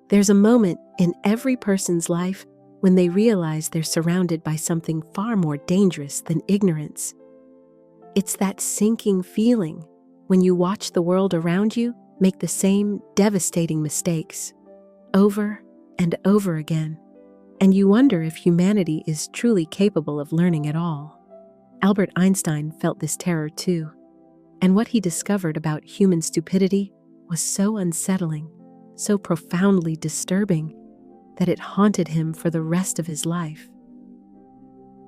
There's a moment in every person's life when they realize they're surrounded by something far more dangerous than ignorance. It's that sinking feeling when you watch the world around you make the same devastating mistakes over and over again, and you wonder if humanity is truly capable of learning at all. Albert Einstein felt this terror too, and what he discovered about human stupidity was so unsettling, so profoundly disturbing, that it haunted him for the rest of his life.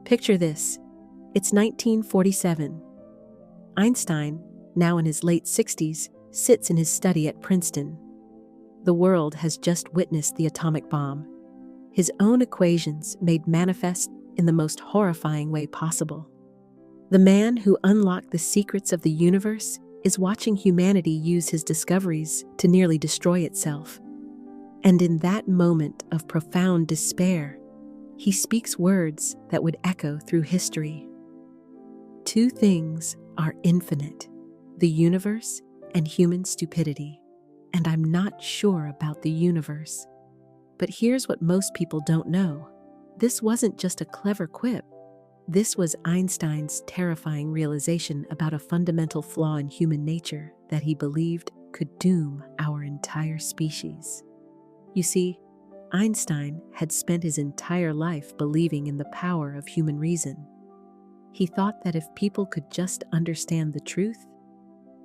Picture this. It's 1947. Einstein, now in his late 60s, sits in his study at Princeton. The world has just witnessed the atomic bomb, his own equations made manifest in the most horrifying way possible. The man who unlocked the secrets of the universe is watching humanity use his discoveries to nearly destroy itself. And in that moment of profound despair, he speaks words that would echo through history. Two things are infinite: the universe and human stupidity. And I'm not sure about the universe. But here's what most people don't know. This wasn't just a clever quip. This was Einstein's terrifying realization about a fundamental flaw in human nature that he believed could doom our entire species. You see, Einstein had spent his entire life believing in the power of human reason. He thought that if people could just understand the truth,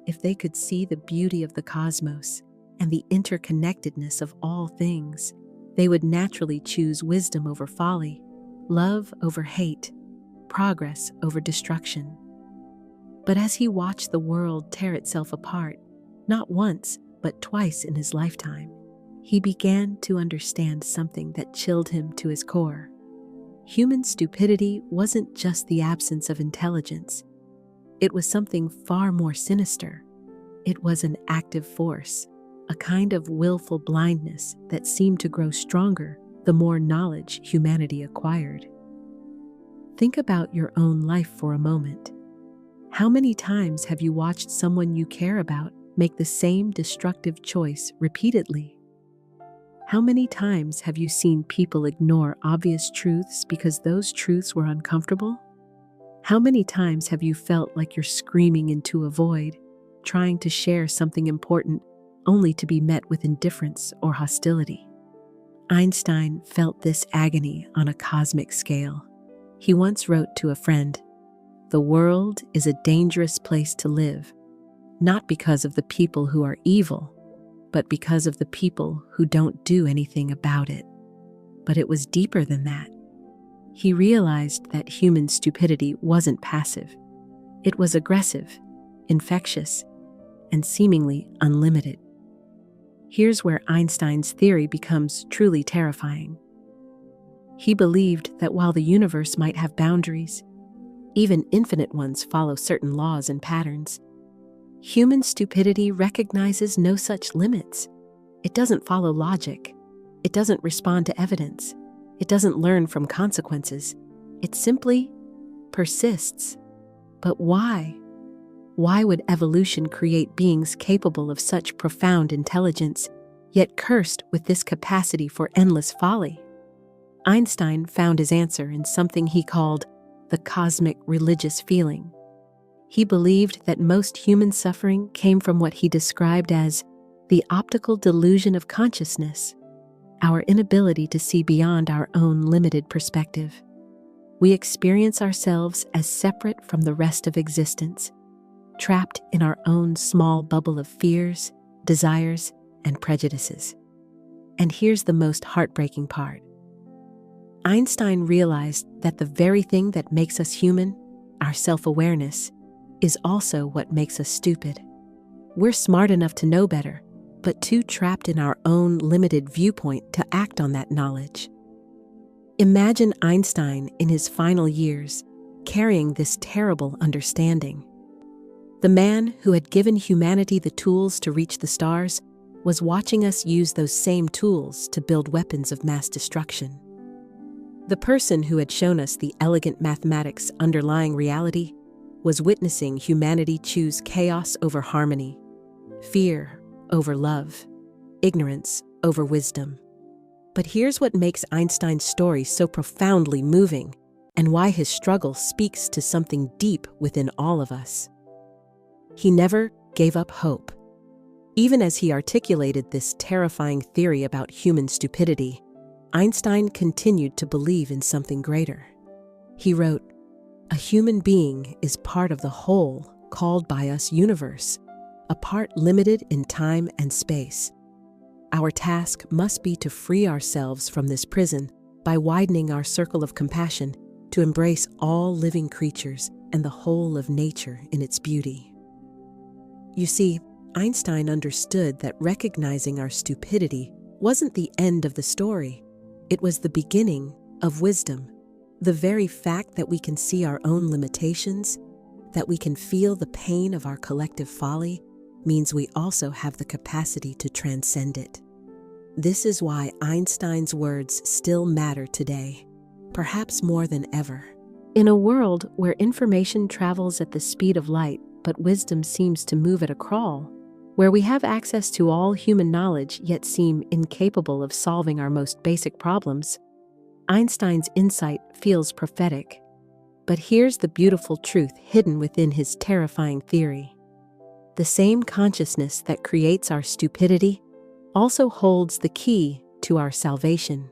if they could see the beauty of the cosmos and the interconnectedness of all things, they would naturally choose wisdom over folly, love over hate, progress over destruction. But as he watched the world tear itself apart, not once, but twice in his lifetime, he began to understand something that chilled him to his core. Human stupidity wasn't just the absence of intelligence. It was something far more sinister. It was an active force, a kind of willful blindness that seemed to grow stronger the more knowledge humanity acquired. Think about your own life for a moment. How many times have you watched someone you care about make the same destructive choice repeatedly? How many times have you seen people ignore obvious truths because those truths were uncomfortable? How many times have you felt like you're screaming into a void, trying to share something important only to be met with indifference or hostility? Einstein felt this agony on a cosmic scale. He once wrote to a friend, "The world is a dangerous place to live, not because of the people who are evil, but because of the people who don't do anything about it." But it was deeper than that. He realized that human stupidity wasn't passive. It was aggressive, infectious, and seemingly unlimited. Here's where Einstein's theory becomes truly terrifying. He believed that while the universe might have boundaries, even infinite ones follow certain laws and patterns. Human stupidity recognizes no such limits. It doesn't follow logic. It doesn't respond to evidence. It doesn't learn from consequences. It simply persists. But why? Why would evolution create beings capable of such profound intelligence, yet cursed with this capacity for endless folly? Einstein found his answer in something he called the cosmic religious feeling. He believed that most human suffering came from what he described as the optical delusion of consciousness, our inability to see beyond our own limited perspective. We experience ourselves as separate from the rest of existence, trapped in our own small bubble of fears, desires, and prejudices. And here's the most heartbreaking part. Einstein realized that the very thing that makes us human, our self-awareness, is also what makes us stupid. We're smart enough to know better, but too trapped in our own limited viewpoint to act on that knowledge. Imagine Einstein in his final years, carrying this terrible understanding. The man who had given humanity the tools to reach the stars was watching us use those same tools to build weapons of mass destruction. The person who had shown us the elegant mathematics underlying reality was witnessing humanity choose chaos over harmony, fear over love, ignorance over wisdom. But here's what makes Einstein's story so profoundly moving, and why his struggle speaks to something deep within all of us. He never gave up hope. Even as he articulated this terrifying theory about human stupidity, Einstein continued to believe in something greater. He wrote, "A human being is part of the whole called by us universe, a part limited in time and space. Our task must be to free ourselves from this prison by widening our circle of compassion to embrace all living creatures and the whole of nature in its beauty." You see, Einstein understood that recognizing our stupidity wasn't the end of the story. It was the beginning of wisdom. The very fact that we can see our own limitations, that we can feel the pain of our collective folly, means we also have the capacity to transcend it. This is why Einstein's words still matter today, perhaps more than ever. In a world where information travels at the speed of light, but wisdom seems to move at a crawl, where we have access to all human knowledge yet seem incapable of solving our most basic problems, Einstein's insight feels prophetic. But here's the beautiful truth hidden within his terrifying theory. The same consciousness that creates our stupidity also holds the key to our salvation.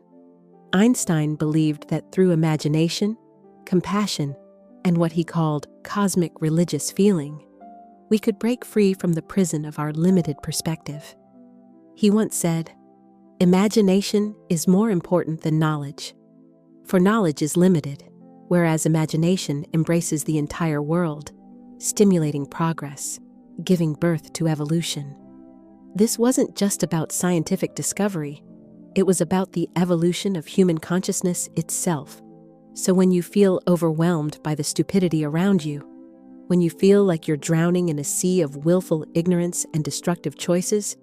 Einstein believed that through imagination, compassion, and what he called cosmic religious feeling, we could break free from the prison of our limited perspective. He once said, "Imagination is more important than knowledge, for knowledge is limited, whereas imagination embraces the entire world, stimulating progress, giving birth to evolution." This wasn't just about scientific discovery, it was about the evolution of human consciousness itself. So when you feel overwhelmed by the stupidity around you, when you feel like you're drowning in a sea of willful ignorance and destructive choices,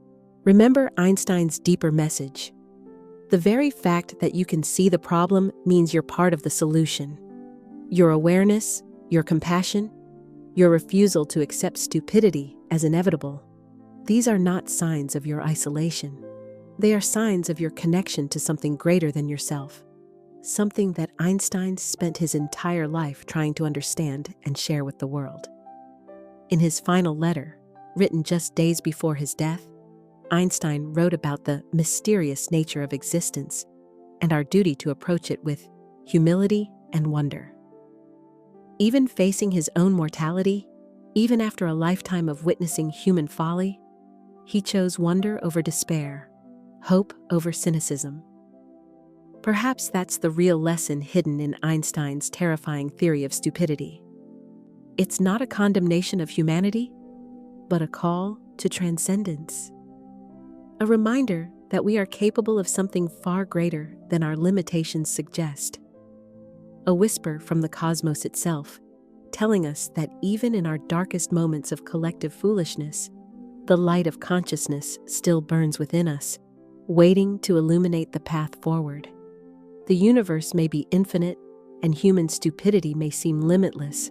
remember Einstein's deeper message. The very fact that you can see the problem means you're part of the solution. Your awareness, your compassion, your refusal to accept stupidity as inevitable, these are not signs of your isolation. They are signs of your connection to something greater than yourself, something that Einstein spent his entire life trying to understand and share with the world. In his final letter, written just days before his death, Einstein wrote about the mysterious nature of existence and our duty to approach it with humility and wonder. Even facing his own mortality, even after a lifetime of witnessing human folly, he chose wonder over despair, hope over cynicism. Perhaps that's the real lesson hidden in Einstein's terrifying theory of stupidity. It's not a condemnation of humanity, but a call to transcendence. A reminder that we are capable of something far greater than our limitations suggest. A whisper from the cosmos itself, telling us that even in our darkest moments of collective foolishness, the light of consciousness still burns within us, waiting to illuminate the path forward. The universe may be infinite, and human stupidity may seem limitless,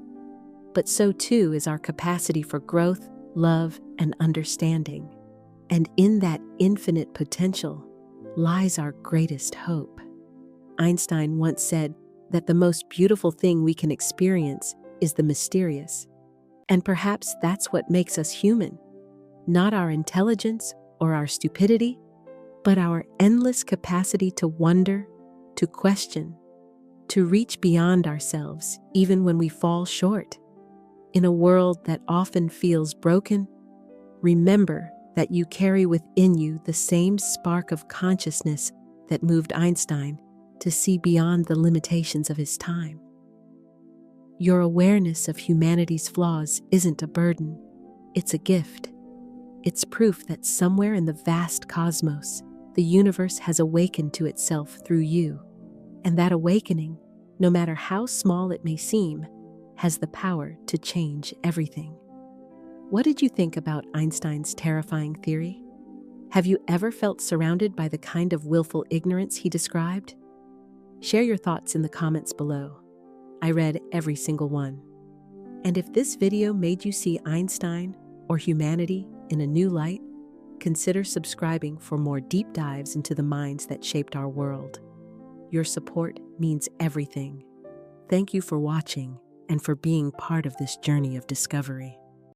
but so too is our capacity for growth, love, and understanding. And in that infinite potential lies our greatest hope. Einstein once said that the most beautiful thing we can experience is the mysterious. And perhaps that's what makes us human. Not our intelligence or our stupidity, but our endless capacity to wonder, to question, to reach beyond ourselves even when we fall short. In a world that often feels broken, remember that you carry within you the same spark of consciousness that moved Einstein to see beyond the limitations of his time. Your awareness of humanity's flaws isn't a burden, it's a gift. It's proof that somewhere in the vast cosmos, the universe has awakened to itself through you. And that awakening, no matter how small it may seem, has the power to change everything. What did you think about Einstein's terrifying theory? Have you ever felt surrounded by the kind of willful ignorance he described? Share your thoughts in the comments below. I read every single one. And if this video made you see Einstein or humanity in a new light, Consider subscribing for more deep dives into the minds that shaped our world. Your support means everything. Thank you for watching and for being part of this journey of discovery.